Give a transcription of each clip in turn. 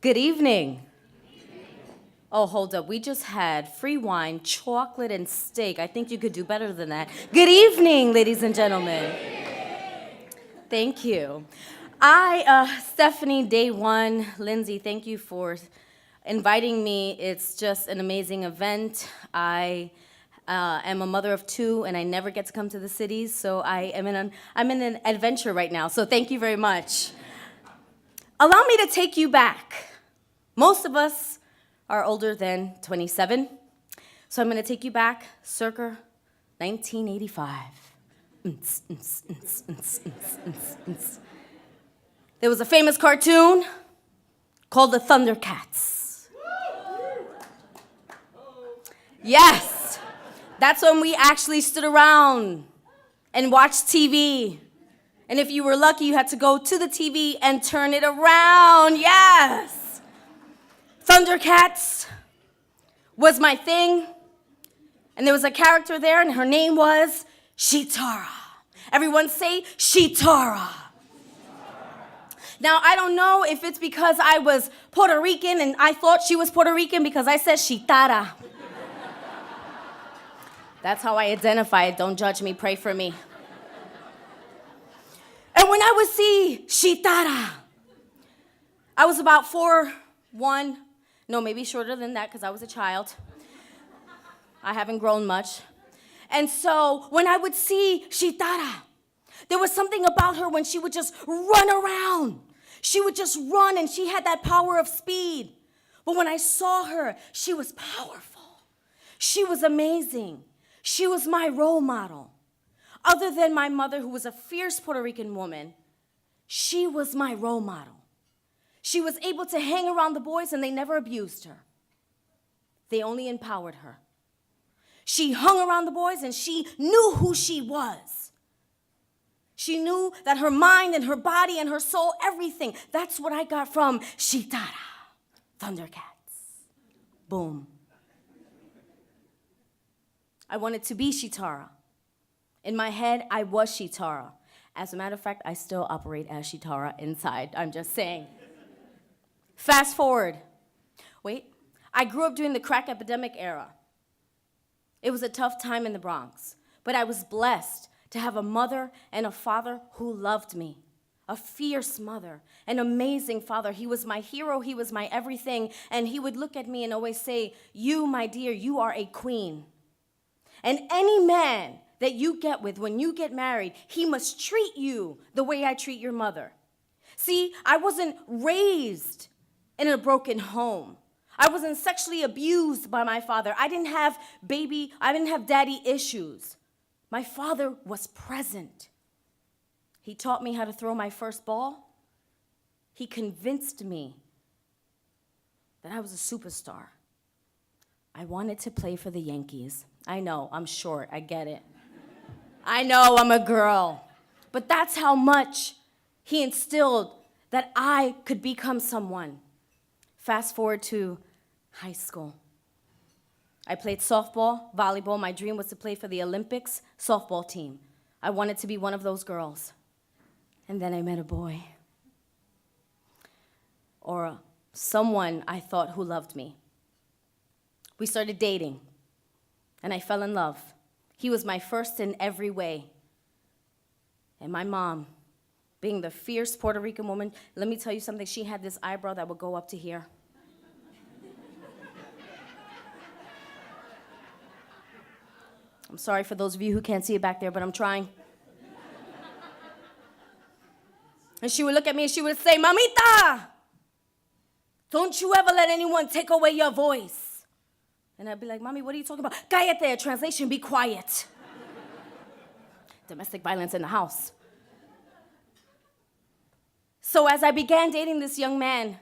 Good evening. Oh, hold up. We just had free wine, chocolate, and steak. I think you could do better than that. Good evening, ladies and gentlemen. Thank you. Stephanie, day one, Lindsay, thank you for inviting me. It's just an amazing event. I am a mother of two, and I never get to come to the cities, so I'm in an adventure right now, so thank you very much. Allow me to take you back. Most of us are older than 27, so I'm going to take you back circa 1985. There was a famous cartoon called the Thundercats. Yes, that's when we actually stood around and watched TV. And if you were lucky, you had to go to the TV and turn it around. Yes. Thundercats was my thing. And there was a character there, and her name was Shitara. Everyone say Shitara. Now, I don't know if it's because I was Puerto Rican and I thought she was Puerto Rican because I said Shitara. That's how I identify it. Don't judge me. Pray for me. And when I would see Shitara, I was about 4'1", no, maybe shorter than that because I was a child. I haven't grown much. And so when I would see Shitara, there was something about her when she would just run around. She would just run, and she had that power of speed. But when I saw her, she was powerful. She was amazing. She was my role model. Other than my mother, who was a fierce Puerto Rican woman, she was my role model. She was able to hang around the boys, and they never abused her. They only empowered her. She hung around the boys, and she knew who she was. She knew that her mind and her body and her soul, everything, that's what I got from Shitara. Thundercats. Boom. I wanted to be Shitara. In my head, I was Shitara. As a matter of fact, I still operate as Shitara inside. I'm just saying. Fast forward. Wait. I grew up during the crack epidemic era. It was a tough time in the Bronx, but I was blessed to have a mother and a father who loved me. A fierce mother, an amazing father. He was my hero, he was my everything, and he would look at me and always say, "You, my dear, you are a queen. And any man that you get with when you get married, he must treat you the way I treat your mother." See, I wasn't raised in a broken home. I wasn't sexually abused by my father. I didn't have daddy issues. My father was present. He taught me how to throw my first ball. He convinced me that I was a superstar. I wanted to play for the Yankees. I know, I'm short, I get it. I know I'm a girl. But that's how much he instilled that I could become someone. Fast forward to high school. I played softball, volleyball. My dream was to play for the Olympics softball team. I wanted to be one of those girls. And then I met a boy. Or someone I thought who loved me. We started dating, and I fell in love. He was my first in every way. And my mom, being the fierce Puerto Rican woman, let me tell you something, she had this eyebrow that would go up to here. I'm sorry for those of you who can't see it back there, but I'm trying. And she would look at me and she would say, "Mamita, don't you ever let anyone take away your voice." And I'd be like, "Mommy, what are you talking about?" "Cállate," translation, be quiet. Domestic violence in the house. So as I began dating this young man,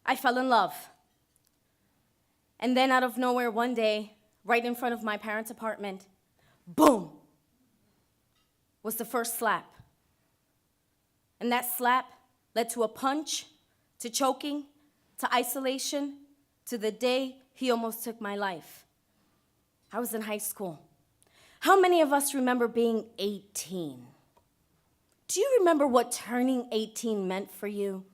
I fell in love. And then out of nowhere, one day, right in front of my parents' apartment, boom, was the first slap. And that slap led to a punch, to choking, to isolation, to the day he almost took my life. I was in high school. How many of us remember being 18? Do you remember what turning 18 meant for you?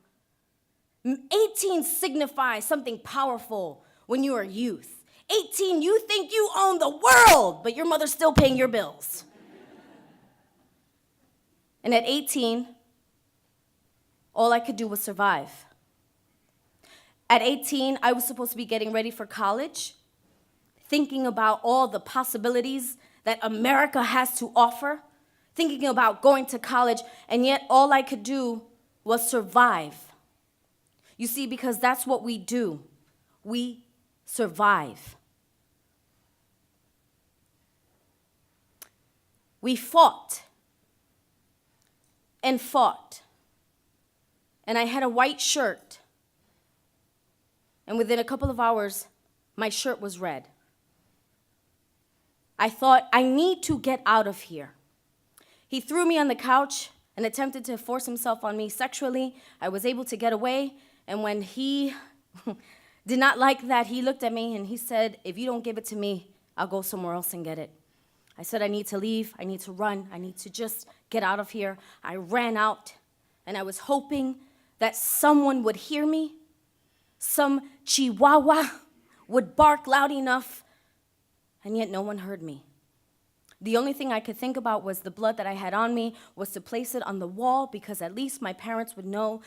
18 signifies something powerful when you are youth. 18, you think you own the world, but your mother's still paying your bills. And at 18, all I could do was survive. At 18, I was supposed to be getting ready for college, thinking about all the possibilities that America has to offer, thinking about going to college, and yet all I could do was survive. You see, because that's what we do. We survive. We fought and fought. And I had a white shirt. And within a couple of hours, my shirt was red. I thought, I need to get out of here. He threw me on the couch and attempted to force himself on me sexually. I was able to get away. And when he did not like that, he looked at me and he said, if you don't give it to me, I'll go somewhere else and get it. I said, I need to leave. I need to run. I need to just get out of here. I ran out, and I was hoping that someone would hear me. Some chihuahua would bark loud enough, and yet no one heard me. The only thing I could think about was the blood that I had on me, was to place it on the wall because at least my parents would know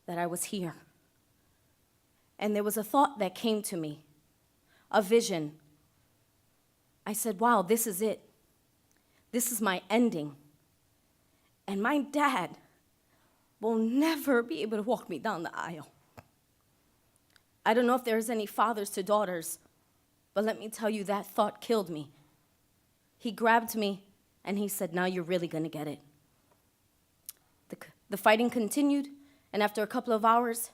that I was here. And there was a thought that came to me, a vision. I said, wow, this is it. This is my ending. And my dad will never be able to walk me down the aisle. I don't know if there's any fathers to daughters, but let me tell you, that thought killed me. He grabbed me and he said, now you're really gonna get it. The fighting continued, and after a couple of hours,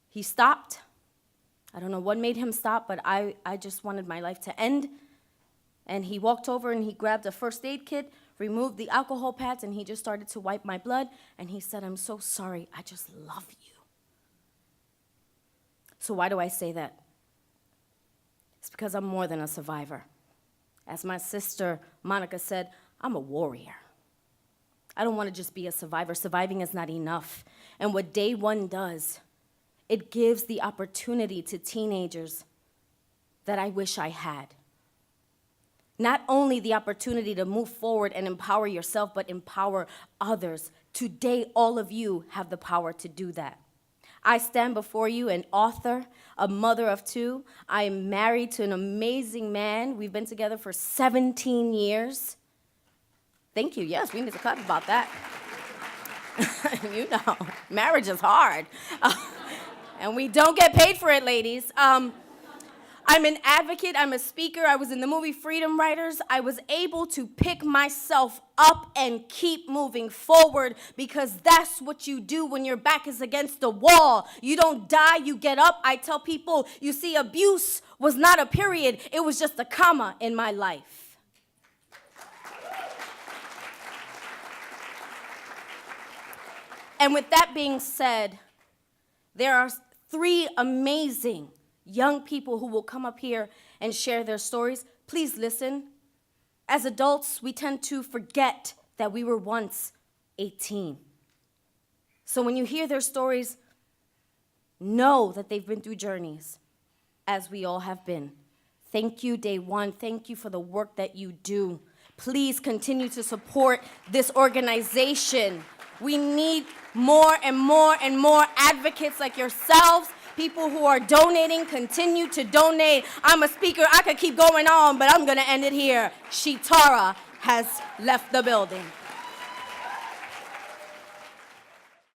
he stopped. I don't know what made him stop, but I just wanted my life to end. And he walked over and he grabbed a first aid kit, removed the alcohol pads, and he just started to wipe my blood. And he said, I'm so sorry, I just love you. So why do I say that? It's because I'm more than a survivor. As my sister Monica said, I'm a warrior. I don't want to just be a survivor. Surviving is not enough. And what Day One does, it gives the opportunity to teenagers that I wish I had. Not only the opportunity to move forward and empower yourself, but empower others. Today, all of you have the power to do that. I stand before you an author, a mother of two. I am married to an amazing man. We've been together for 17 years. Thank you. Yes, we need to clap about that. You know, marriage is hard. And we don't get paid for it, ladies. I'm an advocate, I'm a speaker, I was in the movie Freedom Writers. I was able to pick myself up and keep moving forward because that's what you do when your back is against the wall. You don't die, you get up. I tell people, you see, abuse was not a period, it was just a comma in my life. And with that being said, there are 3 amazing young people who will come up here and share their stories. Please listen. As adults, we tend to forget that we were once 18. So when you hear their stories, know that they've been through journeys, as we all have been. Thank you, Day One. Thank you for the work that you do. Please continue to support this organization. We need more and more and more advocates like yourselves. People who are donating, continue to donate. I'm a speaker, I could keep going on, but I'm gonna end it here. Shitara has left the building.